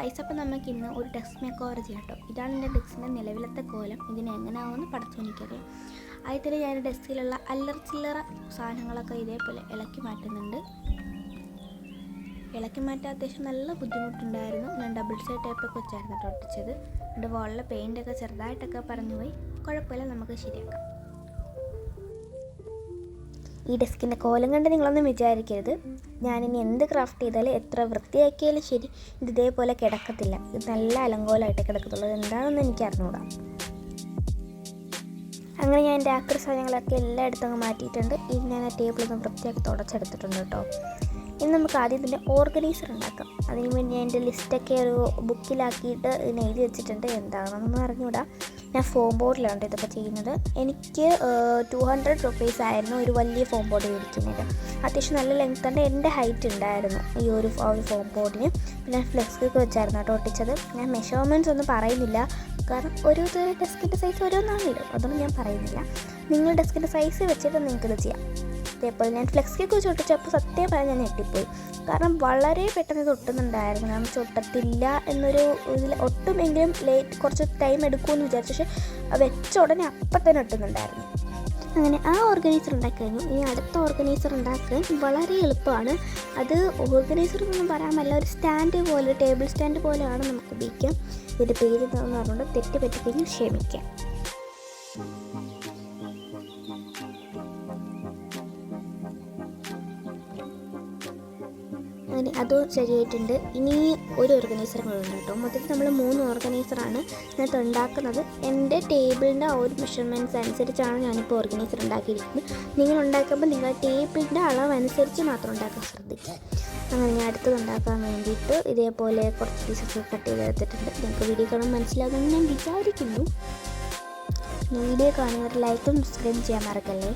Guys, അപ്പോൾ നമുക്ക് ഇന്ന് ഒരു ഡെസ്ക് മേക്ക് ഓവർ ചെയ്യാം കേട്ടോ. ഇതാണ് എൻ്റെ ഡെസ്കിൻ്റെ നിലവിലത്തെ കോലം. ഇതിന് എങ്ങനെയാവുമെന്ന് പഠിച്ചെനിക്കറിയാം. ആദ്യത്തിൽ ഞാൻ ഡെസ്കിലുള്ള അല്ലറ ചില്ലറ സാധനങ്ങളൊക്കെ ഇതേപോലെ ഇളക്കി മാറ്റുന്നുണ്ട്. ഇളക്കി മാറ്റാൻ അത്യാവശ്യം നല്ല ബുദ്ധിമുട്ടുണ്ടായിരുന്നു. ഞാൻ ഡബിൾ സൈഡ് ടേപ്പൊക്കെ വെച്ചായിരുന്നു കേട്ടോ ഒട്ടിച്ചത്. എൻ്റെ വാളിലെ പെയിൻ്റൊക്കെ ചെറുതായിട്ടൊക്കെ പറഞ്ഞു പോയി. കുഴപ്പമില്ല, നമുക്ക് ശരിയാക്കാം. ഈ ഡെസ്കിൻ്റെ കോലം കണ്ട് നിങ്ങളൊന്നും വിചാരിക്കരുത്. ഞാനിനി എന്ത് ക്രാഫ്റ്റ് ചെയ്താലും എത്ര വൃത്തിയാക്കിയാലും ശരി, ഇത് ഇതേപോലെ കിടക്കത്തില്ല. ഇത് നല്ല അലങ്കോലമായിട്ട് കിടക്കത്തുള്ളൂ. എന്താണെന്ന് എനിക്ക് അറിഞ്ഞൂടാ. അങ്ങനെ ഞാൻ എൻ്റെ ആക്രി സാധനങ്ങളൊക്കെ എല്ലായിടത്തും അങ്ങ് മാറ്റിയിട്ടുണ്ട്. ഇനി ഞാൻ ആ ടേബിളൊന്ന് വൃത്തിയാക്കി തുടച്ചെടുത്തിട്ടുണ്ട് കേട്ടോ. ഇനി നമുക്ക് ആദ്യം ഇതിൻ്റെ ഓർഗനൈസർ ഉണ്ടാക്കാം. അതിന് വേണ്ടി ഞാൻ എൻ്റെ ലിസ്റ്റൊക്കെ ഒരു ബുക്കിലാക്കിയിട്ട് ഇതിന് എഴുതി വെച്ചിട്ടുണ്ട്. എന്താണെന്നൊന്നും അറിഞ്ഞൂടാ. ഞാൻ ഫോം ബോർഡിലാണ് ഇതൊക്കെ ചെയ്യുന്നത്. എനിക്ക് 200 rupees ആയിരുന്നു ഒരു വലിയ ഫോം ബോർഡ് മേടിക്കുന്നത്. അത്യാവശ്യം നല്ല ലെങ്ത് ഉണ്ട്. എൻ്റെ ഹൈറ്റ് ഉണ്ടായിരുന്നു ഈ ഒരു ഫോം ബോർഡിന്. പിന്നെ ഫ്ലെക്സ് ഒക്കെ വെച്ചായിരുന്നു കേട്ടോ ഒട്ടിച്ചത്. ഞാൻ മെഷർമെൻറ്റ്സ് ഒന്നും പറയുന്നില്ല, കാരണം ഓരോ ഡെസ്കിൻ്റെ സൈസ് ഓരോന്നാണില്ലോ, അതൊന്നും ഞാൻ പറയുന്നില്ല. നിങ്ങൾ ഡെസ്കിൻ്റെ സൈസ് വെച്ചിട്ട് നിങ്ങൾക്കിത് ചെയ്യാം. അതേപോലെ ഞാൻ ഫ്ലെക്സ് കേക്ക് വെച്ച് ഒട്ടിച്ചപ്പോൾ സത്യം പറയാൻ ഞാൻ ഞെട്ടിപ്പോയി. കാരണം വളരെ പെട്ടെന്ന് ഇത് ഒട്ടുന്നുണ്ടായിരുന്നു. ഞാൻ ഒട്ടത്തില്ല എന്നൊരു ഇതിൽ ഒട്ടുമെങ്കിലും കുറച്ച് ടൈം എടുക്കുമെന്ന് വിചാരിച്ചു. പക്ഷേ വെച്ച ഉടനെ അപ്പം തന്നെ ഒട്ടുന്നുണ്ടായിരുന്നു. അങ്ങനെ ആ ഓർഗനൈസർ ഉണ്ടാക്കി കഴിഞ്ഞു. ഇനി അടുത്ത ഓർഗനൈസർ ഉണ്ടാക്കാൻ വളരെ എളുപ്പമാണ്. അത് ഓർഗനൈസർ എന്നൊന്നും പറയാൻ പറ്റില്ല, ഒരു സ്റ്റാൻഡ് പോലെ, ടേബിൾ സ്റ്റാൻഡ് പോലെയാണ് നമുക്ക് ഉപയോഗിക്കാം. ഇതിൻ്റെ പേര് എന്താണെന്ന് പറഞ്ഞുകൊണ്ട് തെറ്റ് പറ്റിക്കഴിഞ്ഞ് ക്ഷമിക്കാം. അങ്ങനെ അതും ശരിയായിട്ടുണ്ട്. ഇനി ഒരു ഓർഗനൈസർ കൂടെ ഉണ്ട് കേട്ടോ. മൊത്തത്തിൽ നമ്മൾ 3 ഓർഗനൈസറാണ് ഇതിനകത്ത് ഉണ്ടാക്കുന്നത്. എൻ്റെ ടേബിളിൻ്റെ ആ ഒരു മെഷർമെൻറ്റ്സ് അനുസരിച്ചാണ് ഞാനിപ്പോൾ ഓർഗനൈസർ ഉണ്ടാക്കിയിരിക്കുന്നത്. നിങ്ങൾ ഉണ്ടാക്കുമ്പോൾ നിങ്ങൾ ടേബിളിൻ്റെ അളവനുസരിച്ച് മാത്രം ഉണ്ടാക്കാൻ ശ്രദ്ധിക്കുക. അങ്ങനെ ഞാൻ അടുത്തത് ഉണ്ടാക്കാൻ വേണ്ടിയിട്ട് ഇതേപോലെ കുറച്ച് പീസസ് കട്ട് ചെയ്തെടുത്തിട്ടുണ്ട്. നിങ്ങൾക്ക് വീഡിയോ കാണാൻ മനസ്സിലാകുമെന്ന് ഞാൻ വിചാരിക്കുന്നു. വീഡിയോ കാണുന്നവർ ലൈക്കും സബ്സ്ക്രൈബ് ചെയ്യാൻ മറക്കല്ലേ.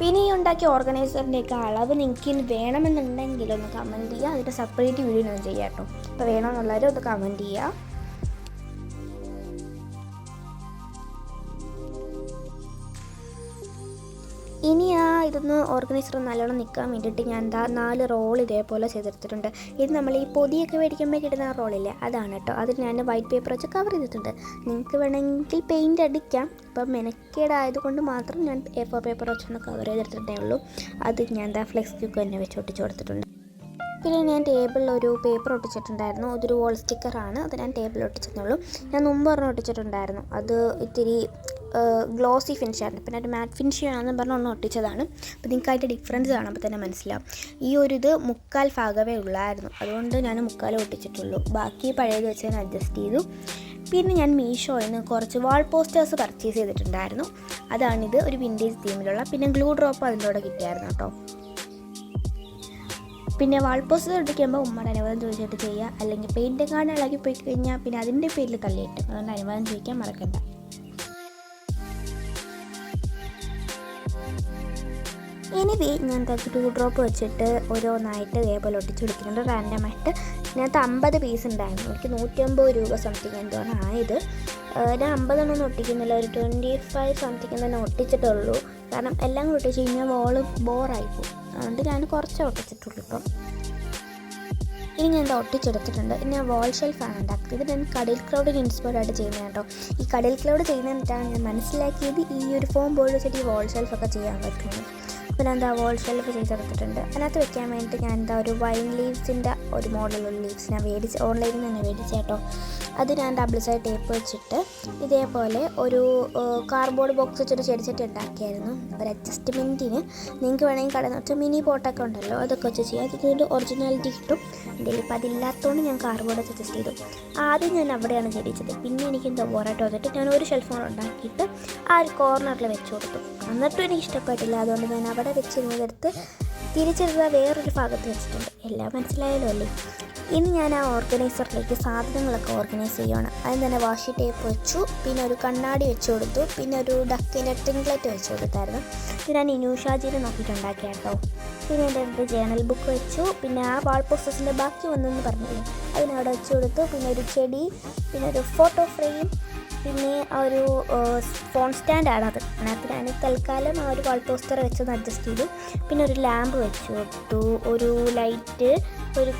പിന്നെ ഈ ഉണ്ടാക്കിയ ഓർഗനൈസറിൻ്റെയൊക്കെ അളവ് നിങ്ങൾക്ക് വേണമെന്നുണ്ടെങ്കിൽ ഒന്ന് കമൻറ്റ് ചെയ്യുക. അതിൻ്റെ സെപ്പറേറ്റ് വീഡിയോ ഞാൻ ചെയ്യാം കേട്ടോ. അപ്പോൾ വേണമെന്നുള്ളവർ ഒന്ന് കമൻറ്റ് ചെയ്യുക. ഇനി ഇതൊന്ന് ഓർഗനൈസർ നല്ലോണം നിൽക്കാൻ വേണ്ടിയിട്ട് ഞാൻ 4 റോൾ ഇതേപോലെ ചെയ്തെടുത്തിട്ടുണ്ട്. ഇത് നമ്മൾ ഈ പൊതിയൊക്കെ മേടിക്കുമ്പോൾ കിട്ടുന്ന ആ റോളില്ലേ, അതാണ് കേട്ടോ. അതിന് ഞാൻ വൈറ്റ് പേപ്പർ വെച്ച് കവർ ചെയ്തിട്ടുണ്ട്. നിങ്ങൾക്ക് വേണമെങ്കിൽ പെയിൻറ്റ് അടിക്കാം. ഇപ്പം മെനക്കേടായതുകൊണ്ട് മാത്രം ഞാൻ A4 പേപ്പർ വെച്ചൊന്ന് കവർ ചെയ്തെടുത്തിട്ടേ ഉള്ളൂ. അത് ഞാൻ ഫ്ലെക്സ് ക്യൂക്ക് തന്നെ വെച്ച് ഒട്ടിച്ച് കൊടുത്തിട്ടുണ്ട്. പിന്നെ ഞാൻ ടേബിളിൽ ഒരു പേപ്പർ ഒട്ടിച്ചിട്ടുണ്ടായിരുന്നു. അതൊരു വോൾ സ്റ്റിക്കറാണ്. അത് ഞാൻ ടേബിളിൽ ഒട്ടിച്ചെന്നുള്ളൂ. ഞാൻ മുമ്പ് ഒട്ടിച്ചിട്ടുണ്ടായിരുന്നു. അത് ഇത്തിരി ഗ്ലോസി ഫിനിഷായിരുന്നു. പിന്നെ ഒരു മാറ്റ് ഫിനിഷ് ചെയ്യണമെന്ന് പറഞ്ഞ് ഒട്ടിച്ചതാണ്. അപ്പോൾ നിങ്ങൾക്ക് അതിൻ്റെ ഡിഫറൻസ് കാണുമ്പോൾ തന്നെ മനസ്സിലാവും. ഈ ഒരു ഇത് 3/4 ഭാഗമേ ഉള്ളായിരുന്നു. അതുകൊണ്ട് ഞാൻ 3/4 ഒട്ടിച്ചിട്ടുള്ളൂ. ബാക്കി പഴയത് വെച്ച് ഞാൻ അഡ്ജസ്റ്റ് ചെയ്തു. പിന്നെ ഞാൻ മീഷോയിൽ നിന്ന് കുറച്ച് വാൾ പോസ്റ്റേഴ്സ് പർച്ചേസ് ചെയ്തിട്ടുണ്ടായിരുന്നു. അതാണിത്, ഒരു വിൻറ്റേജ് തീമിലുള്ള. പിന്നെ ഗ്ലൂ ഡ്രോപ്പ് അതിൻ്റെ കൂടെ കിട്ടിയായിരുന്നു കേട്ടോ. പിന്നെ വാൾ പോസ്റ്റർ ഒട്ടിക്കുമ്പോൾ ഉമ്മയുടെ അനുവാദം ചോദിച്ചിട്ട് ചെയ്യുക. അല്ലെങ്കിൽ പെയിൻ്റ് കാണാൻ ഇളകി പോയി കഴിഞ്ഞാൽ പിന്നെ അതിൻ്റെ പേരിൽ തള്ളിയിട്ടും. അതുകൊണ്ട് അനുവാദം ചോദിക്കാൻ മറക്കണ്ട. എനിവേ ഞാൻ ഗ്ലൂ ഡ്രോപ്പ് വെച്ചിട്ട് ഓരോന്നായിട്ട് ഇതേപോലെ ഒട്ടിച്ച് കൊടുക്കുന്നുണ്ട് റാൻഡമായിട്ട്. ഇതിനകത്ത് 50 പീസ് ഉണ്ടായിരുന്നു. എനിക്ക് 150 രൂപ സംതിങ് എന്താണ് ആയത്. ഞാൻ 50 ഒന്നും ഒട്ടിക്കുന്നില്ല, ഒരു 25 സംതിങ് തന്നെ ഒട്ടിച്ചിട്ടുള്ളൂ. കാരണം എല്ലാം കൂടി ഒട്ടിച്ച് കഴിഞ്ഞാൽ വോള് ബോറായിപ്പോവും. അതുകൊണ്ട് ഞാൻ കുറച്ചേ ഒട്ടിച്ചിട്ടുള്ളൂ ഇപ്പം. ഇനി ഞാൻ ഒട്ടിച്ചെടുത്തിട്ടുണ്ട്. ഇനി ഞാൻ വാൾ ഷെൽഫാണ് ഉണ്ടാക്കുന്നത്. ഇത് ഞാൻ കടൽ ക്ലൗഡിന് ഇൻസ്പയർഡ് ആയിട്ട് ചെയ്യുന്നത് കേട്ടോ. ഈ കടൽ ക്ലൗഡ് ചെയ്യുന്നതിനാണ് ഞാൻ മനസ്സിലാക്കിയത് ഈ ഒരു ഫോം ബോർഡ് വെച്ചിട്ട് ഈ വാൾ ഷെൽഫൊക്കെ ചെയ്യാൻ പറ്റുന്നു. അപ്പോൾ ഞാൻ വാൾ ഷെൽഫ് ചെയ്തെടുത്തിട്ടുണ്ട്. അതിനകത്ത് വെക്കാൻ വേണ്ടിയിട്ട് ഞാൻ ഒരു വൈൻ ലീവ്സിൻ്റെ ഒരു മോഡലുള്ള ലീവ്സ് ഞാൻ ഓൺലൈനിൽ നിന്ന് മേടിച്ച കേട്ടോ. അത് ഞാൻ ഡബിൾ സൈഡ് ടേപ്പ് വെച്ചിട്ട് ഇതേപോലെ ഒരു കാർഡ്ബോർഡ് ബോക്സ് വെച്ചൊരു ചെടിച്ചട്ടി ഉണ്ടാക്കിയായിരുന്നു. ഒരു അഡ്ജസ്റ്റ്മെൻറ്റിന് നിങ്ങൾക്ക് വേണമെങ്കിൽ കടന്ന് വെച്ചാൽ മിനി പോട്ടൊക്കെ ഉണ്ടല്ലോ, അതൊക്കെ വെച്ച് ചെയ്യാം. അതിൻ്റെ ഒറിജിനാലിറ്റി കിട്ടും. എൻ്റെ ഇപ്പം അതില്ലാത്തതുകൊണ്ട് ഞാൻ കാർഡ്ബോർഡ് വെച്ച് അഡ്ജസ്റ്റ് ചെയ്തു. ആദ്യം ഞാൻ അവിടെയാണ് ചെടിച്ചത്. പിന്നെ എനിക്ക് എന്താ ബോറായിട്ട് വന്നിട്ട് ഞാൻ ഒരു ഷെൽഫോൺ ഉണ്ടാക്കിയിട്ട് ആ ഒരു കോർണറിൽ വെച്ച് കൊടുത്തു. എന്നിട്ടും എനിക്ക് ഇഷ്ടപ്പെട്ടില്ല. അതുകൊണ്ട് ഞാൻ അവിടെ വെച്ചിരുന്നതെടുത്ത് തിരിച്ചെടുത്ത വേറൊരു ഭാഗത്ത് വെച്ചിട്ടുണ്ട്. എല്ലാം മനസ്സിലായല്ലോ അല്ലേ? ഇനി ഞാൻ ആ ഓർഗനൈസറിലേക്ക് സാധനങ്ങളൊക്കെ ഓർഗനൈസ് ചെയ്യുകയാണ്. അതിന് തന്നെ വാഷി ടേപ്പ് വെച്ചു, പിന്നെ ഒരു കണ്ണാടി വെച്ച് കൊടുത്തു, പിന്നെ ഒരു ഡക്കിൻ്റെ ട്രിങ്ക്ലെറ്റ് വെച്ച് കൊടുത്തായിരുന്നു. ഇത് ഞാൻ ഇനൂഷാജിയിൽ നോക്കിയിട്ടുണ്ടാക്കിയ കേട്ടോ. പിന്നെ എൻ്റെ അടുത്ത് ജേണൽ ബുക്ക് വെച്ചു. പിന്നെ ആ വാൾ പോസ്റ്റേഴ്സിൻ്റെ ബാക്കി വന്നെന്ന് പറഞ്ഞില്ലേ, അതിനവിടെ വെച്ച് കൊടുത്തു. പിന്നെ ഒരു ചെടി, പിന്നെ ഒരു ഫോട്ടോ ഫ്രെയിം, പിന്നെ ആ ഒരു ഫോൺ സ്റ്റാൻഡാണത്. അതിനകത്ത് ഞാൻ തൽക്കാലം ആ ഒരു വാൾ പോസ്റ്റർ വെച്ചൊന്ന് അഡ്ജസ്റ്റ് ചെയ്തു. പിന്നെ ഒരു ലാമ്പ് വെച്ച് കൊടുത്തു, ഒരു ലൈറ്റ്, ഒരു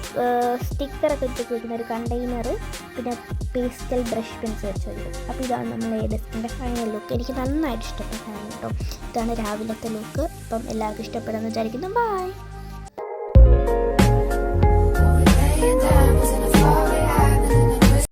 സ്റ്റിക്കറൊക്കെ ഇട്ടിട്ട് വയ്ക്കുന്ന ഒരു കണ്ടെയ്നർ, പിന്നെ പേസ്റ്റൽ ബ്രഷ് പെൻസ് വെച്ച് കൊടുത്തു. അപ്പോൾ ഇതാണ് നമ്മൾ ഡെസ്കിൻ്റെ ഫൈനൽ ലുക്ക്. എനിക്ക് നന്നായിട്ട് ഇഷ്ടപ്പെട്ടാണ് കേട്ടോ. ഇതാണ് രാവിലത്തെ ലുക്ക്. അപ്പം എല്ലാവർക്കും ഇഷ്ടപ്പെടുമെന്ന് വിചാരിക്കുന്നു. ബൈ.